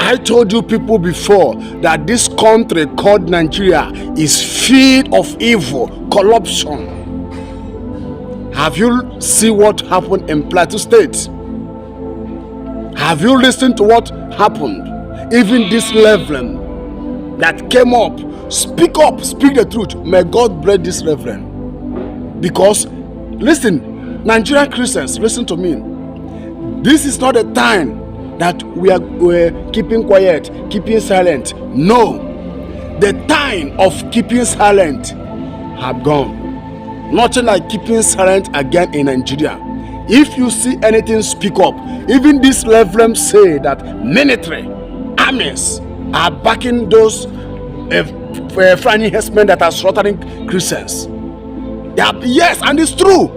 I told you people before that this country called Nigeria is filled of evil, corruption. Have you seen what happened in Plateau State? Have you listened to what happened? Even this reverend that came up, speak the truth. May God bless this reverend. Because, listen, Nigerian Christians, listen to me. This is not a time that we're keeping quiet, keeping silent. No. The time of keeping silent have gone. Nothing like keeping silent again in Nigeria. If you see anything, speak up. Even this reverend say that military, armies are backing those Fulani herdsmen that are slaughtering Christians. Yes, and it's true.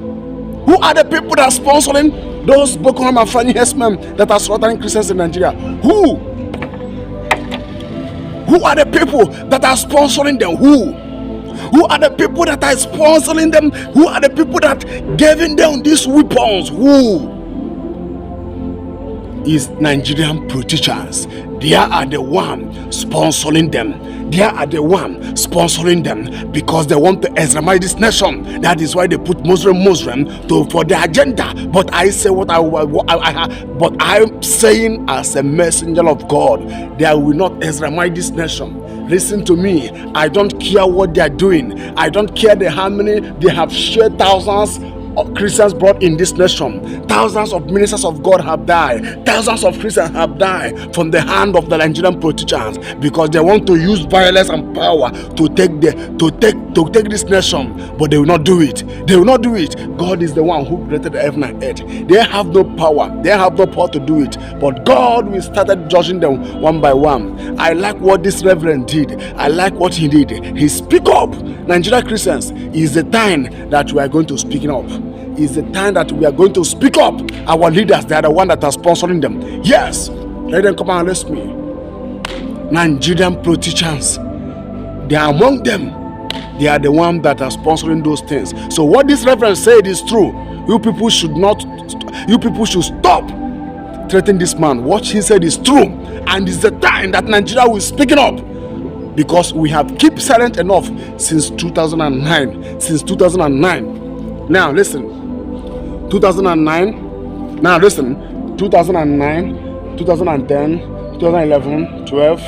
Who are the people that are sponsoring those Boko Haram and Fulani herdsmen that are slaughtering Christians in Nigeria? Who are the people that are sponsoring them? Who are the people that are sponsoring them? Who are the people that giving them these weapons? Who is Nigerian politicians? They are the one sponsoring them. They are the one sponsoring them because they want to Islamize this nation. That is why they put Muslim for their agenda. But I say what but I'm saying as a messenger of God, they will not Islamize this nation. Listen to me. I don't care what they are doing. I don't care how many they have shared. Thousands of Christians brought in this nation. Thousands of ministers of God have died. Thousands of Christians have died from the hand of the Nigerian politicians because they want to use violence and power to take this nation, but they will not do it. They will not do it. God is the one who created the heaven and earth. They have no power. They have no power to do it. But God will start judging them one by one. I like what this reverend did. I like what he did. He speak up. Nigeria Christians, is the time that we are going to speak up. Is the time that we are going to speak up. Our leaders, they are the one that are sponsoring them. Yes, let them come and arrest me. Nigerian politicians, they are among them. They are the one that are sponsoring those things. So what this reverend said is true. You people should stop threatening this man. What he said is true, and it's the time that Nigeria will speaking up. Because we have kept silent enough since 2009. Since 2009. Now listen. 2009. Now listen. 2009, 2010, 2011, 12,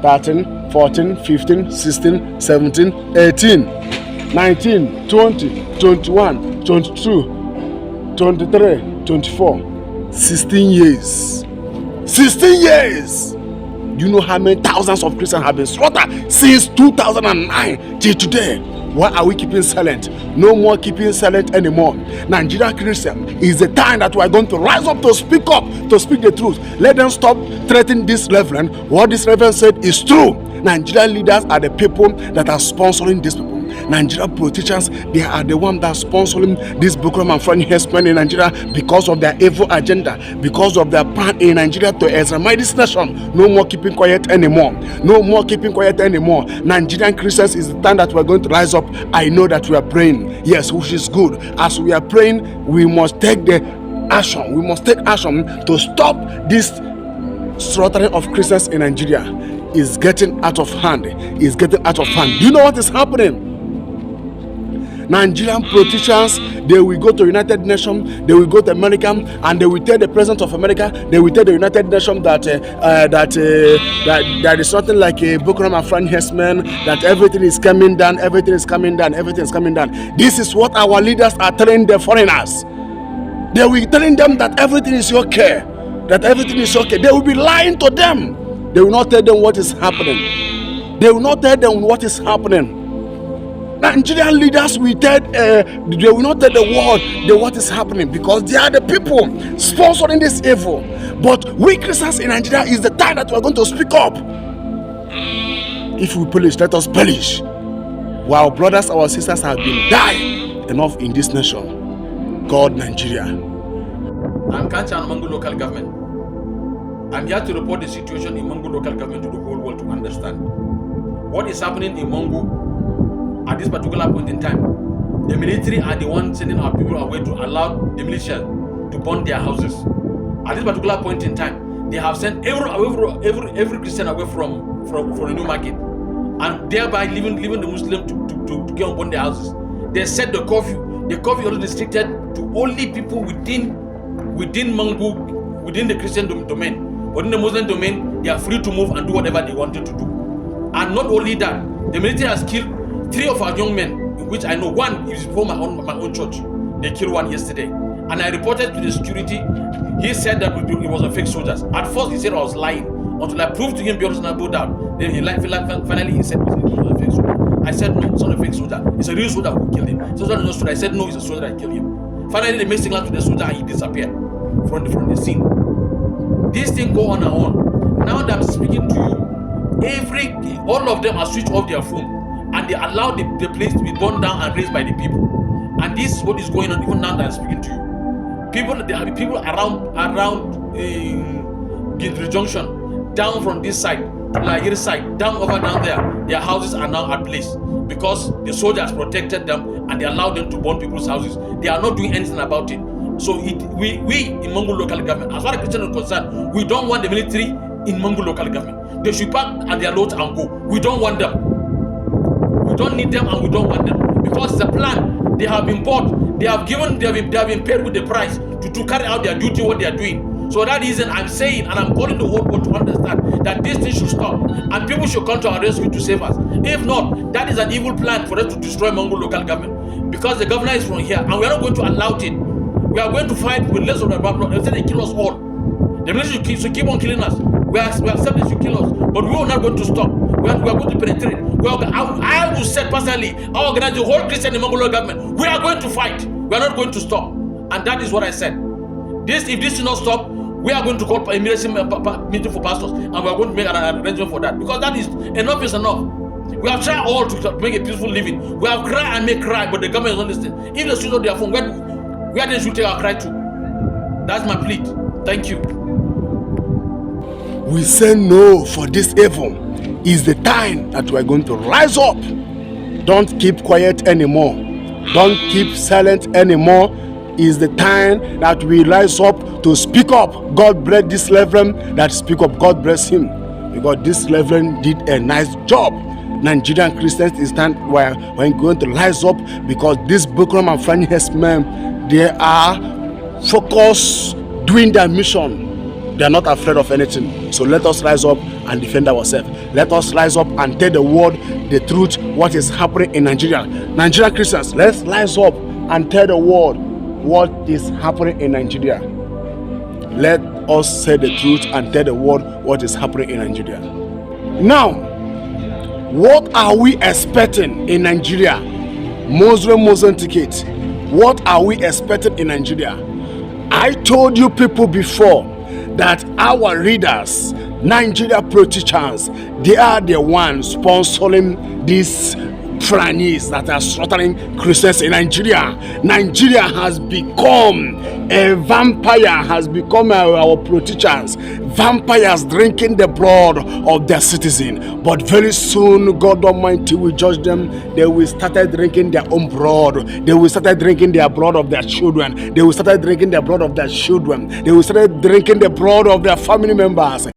13, 14, 15, 16, 17, 18, 19, 20, 21, 22, 23, 24. 16 years. 16 years. Do you know how many thousands of Christians have been slaughtered since 2009 till today? Why are we keeping silent? No more keeping silent anymore. Nigerian Christian, is the time that we are going to rise up, to speak the truth. Let them stop threatening this reverend. What this reverend said is true. Nigerian leaders are the people that are sponsoring these people. Nigerian politicians, they are the ones that are sponsoring this Boko Haram and Fulani herdsmen in Nigeria because of their evil agenda, because of their plan in Nigeria to Islamize this nation. No more keeping quiet anymore. No more keeping quiet anymore. Nigerian Christians, is the time that we are going to rise up. I know that we are praying, yes, which is good. As we are praying, we must take the action. We must take action to stop this slaughtering of Christians in Nigeria. Is getting out of hand. Is getting out of hand. Do you know what is happening? Nigerian politicians, they will go to United Nations, they will go to America, and they will tell the President of America, they will tell the United Nations that there is something like a Boko Haram and Fulani herdsmen, that everything is coming down, everything is coming down, everything is coming down. This is what our leaders are telling the foreigners. They will be telling them that everything is okay, that everything is okay. They will be lying to them. They will not tell them what is happening. They will not tell them what is happening. Nigerian leaders will tell, they will not tell the world what is happening, because they are the people sponsoring this evil. But we Christians in Nigeria, is the time that we are going to speak up. If we perish, let us perish. While brothers, our sisters have been dying enough in this nation. God, Nigeria. I'm Kanchan Mangu local government. I'm here to report the situation in Mangu local government to the whole world to understand what is happening in Mangu. At this particular point in time, the military are the ones sending our people away to allow the militia to burn their houses. At this particular point in time, they have sent every Christian away from the new market, and thereby leaving the Muslim to get on their houses. They set the curfew. The curfew is restricted to only people within Mangu, within the Christian domain. But in the Muslim domain, they are free to move and do whatever they wanted to do. And not only that, the military has killed 3 of our young men, in which I know one is from my own church. They killed one yesterday. And I reported to the security. He said that it was a fake soldiers. At first he said I was lying, until I proved to him beyond reasonable doubt. Then finally he said it was a fake soldier. I said no, it's not a fake soldier. It's a real soldier who killed him. So I said no, it's a soldier that killed him. Finally they made signal to the soldier and he disappeared from the scene. This thing go on and on. Now that I'm speaking to you, all of them are switched off their phone and they allow the place to be burned down and raised by the people. And this is what is going on even now that I'm speaking to you. There have people around Gindri Junction, down from this side to Nigerian side, down there. Their houses are now at place because the soldiers protected them and they allowed them to burn people's houses. They are not doing anything about it. So we in Mong local government, as far as Christians are concerned, we don't want the military in Mong local government. They should pack at their loads and go. We don't want them. We don't need them and we don't want them because it's a plan. They have been bought. They have been paid with the price to carry out their duty, what they are doing. So that reason I'm saying, and I'm calling the whole world to understand that this thing should stop and people should come to our rescue to save us. If not, that is an evil plan for us to destroy Mongol local government because the governor is from here and we are not going to allow it. We are going to fight with less of the Babylon until they kill us all. The military should keep on killing us. We accept they should kill us, but we are not going to stop. We are going to penetrate. I will say personally, I organize the whole Christian in Mongol government. We are going to fight. We are not going to stop. And that is what I said. If this does not stop, we are going to call a meeting for pastors and we are going to make an arrangement for that. Because that is enough is enough. We have tried all to make a peaceful living. We have cried and make cry, but the government is not listening. If they switch on their phone, where they should take our cry to? That's my plea. Thank you. We say no for this evil. Is the time that we are going to rise up. Don't keep quiet anymore. Don't keep silent anymore. Is the time that we rise up to speak up. God bless this reverend that speak up. God bless him. Because this reverend did a nice job. Nigerian Christians is time we're going to rise up because this Bukram and Franny men, they are focused doing their mission. They are not afraid of anything. So let us rise up and defend ourselves. Let us rise up and tell the world the truth, what is happening in Nigeria. Nigerian Christians, let's rise up and tell the world what is happening in Nigeria. Let us say the truth and tell the world what is happening in Nigeria. Now, what are we expecting in Nigeria? Muslim ticket. What are we expecting in Nigeria? I told you people before that our readers, Nigeria pro-teachers, they are the ones sponsoring these Fulanis that are slaughtering Christians in Nigeria. Nigeria has become a vampire, has become our pro-teachers. Vampires drinking the blood of their citizen. But very soon, God Almighty will judge them. They will start drinking their own blood. They will start drinking their blood of their children. They will start drinking the blood of their children. They will start drinking the blood of their family members.